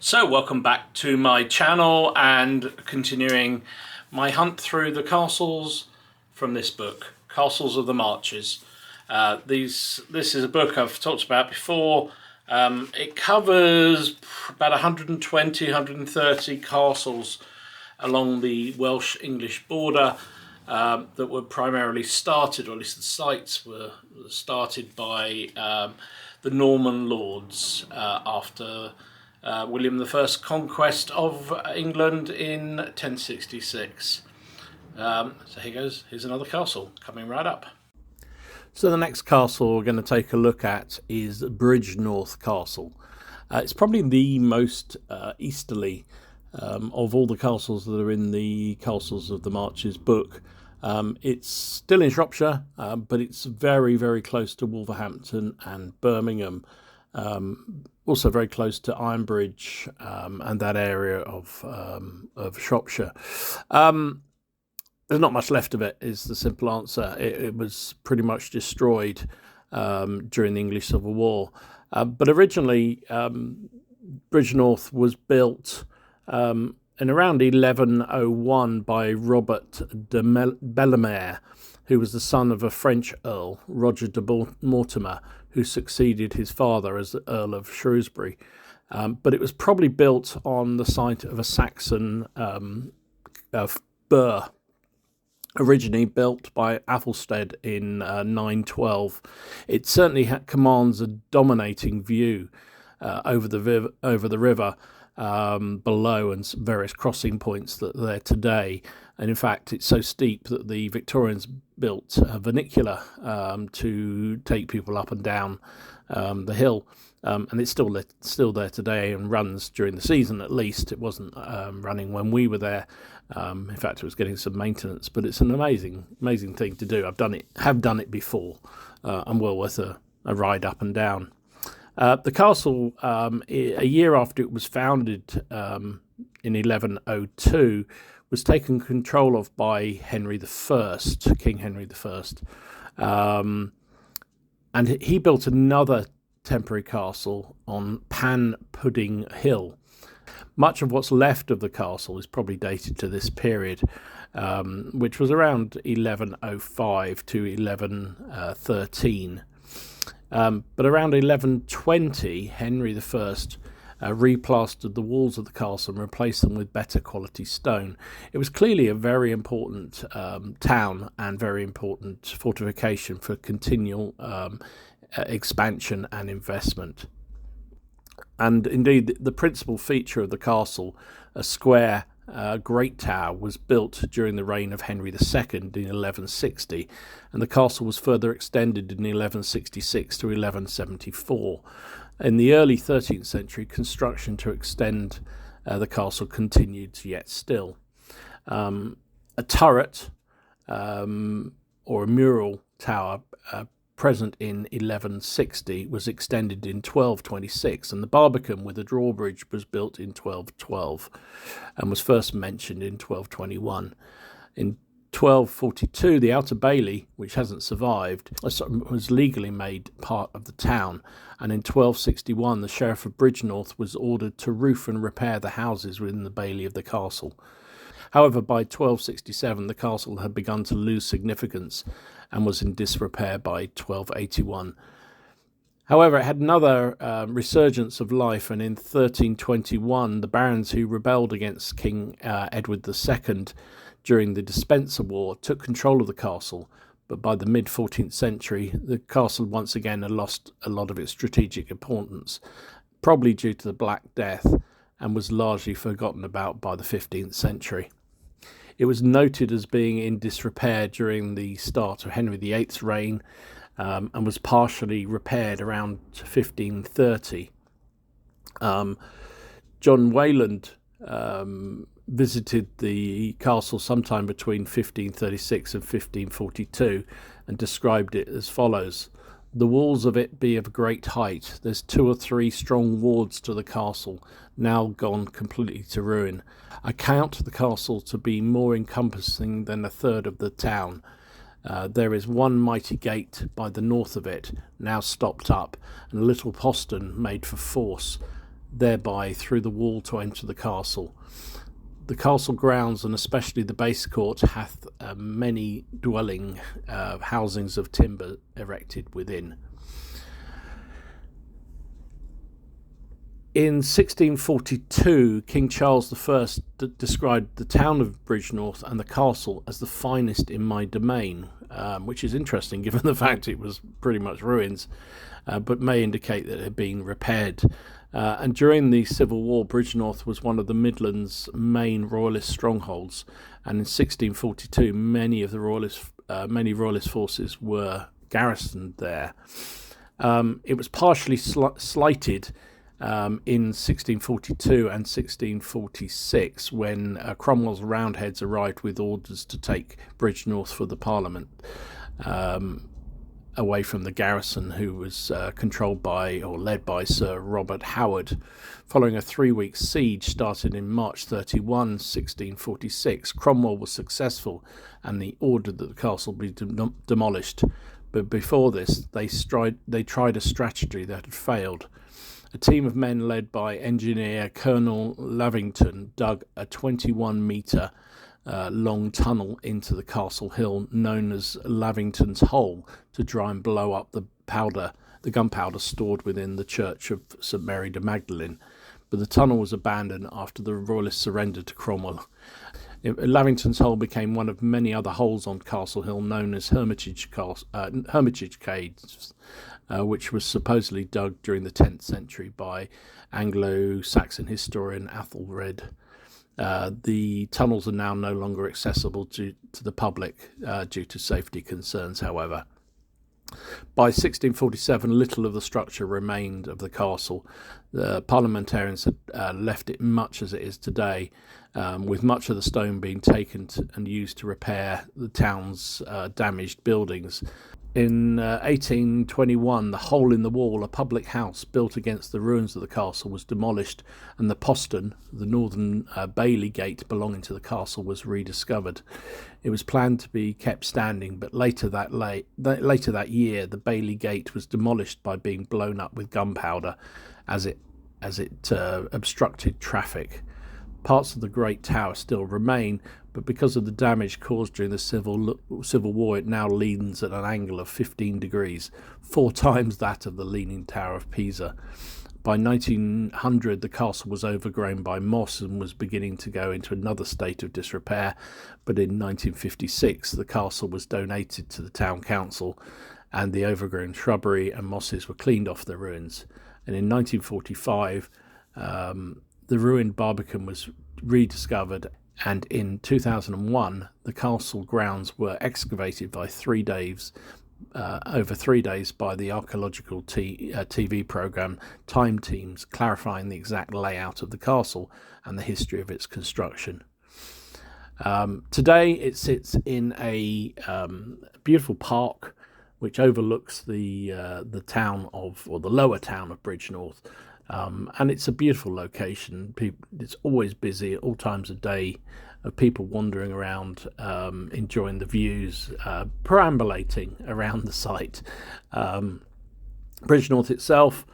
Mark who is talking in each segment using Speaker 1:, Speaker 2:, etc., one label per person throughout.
Speaker 1: So welcome back to my channel and continuing my hunt through the castles from this book, Castles of the Marches. This is a book I've talked about before. It covers about 120, 130 castles along the Welsh-English border that were primarily started, or at least the sites were started by the Norman lords after William I's conquest of England in 1066. So here goes. Here's another castle coming right up. So the next castle we're going to take a look at is Bridgnorth Castle. It's probably the most easterly of all the castles that are in the Castles of the Marches book. It's still in Shropshire, but it's very, very close to Wolverhampton and Birmingham. Also very close to Ironbridge and that area of Shropshire. There's not much left of it, is the simple answer. It was pretty much destroyed during the English Civil War. But originally, Bridgnorth was built in around 1101 by Robert de Bellemare, who was the son of a French earl, Roger de Mortimer, who succeeded his father as the Earl of Shrewsbury. But it was probably built on the site of a Saxon burh, originally built by Athelstan in 912. It certainly commands a dominating view over the river below and various crossing points that are there today. And in fact, it's so steep that the Victorians built a vernacular to take people up and down the hill. And it's still there today and runs during the season at least. It wasn't running when we were there. In fact, it was getting some maintenance, but it's an amazing thing to do. Have done it before, and well worth a ride up and down. The castle, a year after it was founded in 1102, was taken control of by Henry I, King Henry I. And he built another temporary castle on Pan Pudding Hill. Much of what's left of the castle is probably dated to this period, which was around 1105 to 1113. But around 1120, Henry I replastered the walls of the castle and replaced them with better quality stone. It was clearly a very important town and very important fortification for continual expansion and investment. And indeed, the principal feature of the castle, a square great tower, was built during the reign of Henry II in 1160, and the castle was further extended in 1166 to 1174. In the early 13th century, construction to extend the castle continued yet still. A turret or a mural tower present in 1160 was extended in 1226, and the barbican with a drawbridge was built in 1212 and was first mentioned in 1221. In 1242, the Outer Bailey, which hasn't survived, was legally made part of the town, and in 1261 the Sheriff of Bridgnorth was ordered to roof and repair the houses within the bailey of the castle. However, by 1267 the castle had begun to lose significance and was in disrepair by 1281. However, it had another resurgence of life, and in 1321 the barons who rebelled against King Edward II during the Despencer War took control of the castle, but by the mid-14th century the castle once again had lost a lot of its strategic importance, probably due to the Black Death, and was largely forgotten about by the 15th century. It was noted as being in disrepair during the start of Henry VIII's reign, and was partially repaired around 1530. John Wayland visited the castle sometime between 1536 and 1542 and described it as follows: "The walls of it be of great height. There's 2 or 3 strong wards to the castle, now gone completely to ruin. I count the castle to be more encompassing than a third of the town. There is one mighty gate by the north of it, now stopped up, and a little postern made for force. thereby through the wall to enter the castle. The castle grounds, and especially the base court, hath many dwelling housings of timber erected within. In 1642, King Charles I described the town of Bridgnorth and the castle as the finest in my domain, which is interesting given the fact it was pretty much ruins, but may indicate that it had been repaired. And during the Civil War, Bridgnorth was one of the Midlands' main royalist strongholds, and in 1642 many royalist forces were garrisoned there. It was partially slighted in 1642 and 1646 when Cromwell's Roundheads arrived with orders to take Bridgnorth for the Parliament, away from the garrison, who was controlled by or led by Sir Robert Howard. Following a 3-week siege started in March 31, 1646, Cromwell was successful and he ordered that the castle be demolished. But before this, they tried a strategy that had failed. A team of men led by engineer Colonel Lavington dug a 21-metre long tunnel into the castle hill known as Lavington's Hole to try and blow up the gunpowder stored within the church of St Mary de Magdalene. But the tunnel was abandoned after the royalists surrendered to Cromwell. Lavington's Hole became one of many other holes on Castle Hill known as Hermitage Caves, which was supposedly dug during the 10th century by Anglo-Saxon historian Athelred. The tunnels are now no longer accessible to the public due to safety concerns, however. By 1647, little of the structure remained of the castle. The parliamentarians had left it much as it is today, with much of the stone being taken and used to repair the town's damaged buildings. In 1821, the Hole in the Wall, a public house built against the ruins of the castle, was demolished, and the postern, the northern Bailey gate belonging to the castle, was rediscovered. It was planned to be kept standing, but later that year, the Bailey gate was demolished by being blown up with gunpowder, as it obstructed traffic. Parts of the Great Tower still remain, but because of the damage caused during the Civil War, it now leans at an angle of 15 degrees, 4 times that of the Leaning Tower of Pisa. By 1900, the castle was overgrown by moss and was beginning to go into another state of disrepair, but in 1956, the castle was donated to the town council, and the overgrown shrubbery and mosses were cleaned off the ruins. And in 1945, the ruined Barbican was rediscovered, and in 2001 the castle grounds were excavated by over 3 days by the archaeological TV programme Time Teams, clarifying the exact layout of the castle and the history of its construction. Today it sits in a beautiful park which overlooks the town of, or the lower town of Bridgnorth. And it's a beautiful location. It's always busy at all times of day, of people wandering around, enjoying the views, perambulating around the site. Bridgnorth itself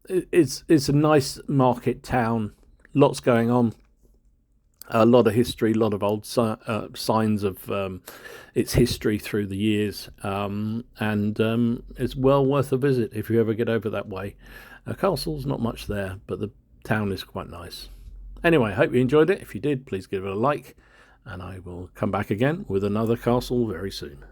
Speaker 1: is a nice market town, lots going on, a lot of history, a lot of old signs of its history through the years, and it's well worth a visit if you ever get over that way. Castle's not much there, but the town is quite nice. Anyway, I hope you enjoyed it. If you did, please give it a like, and I will come back again with another castle very soon.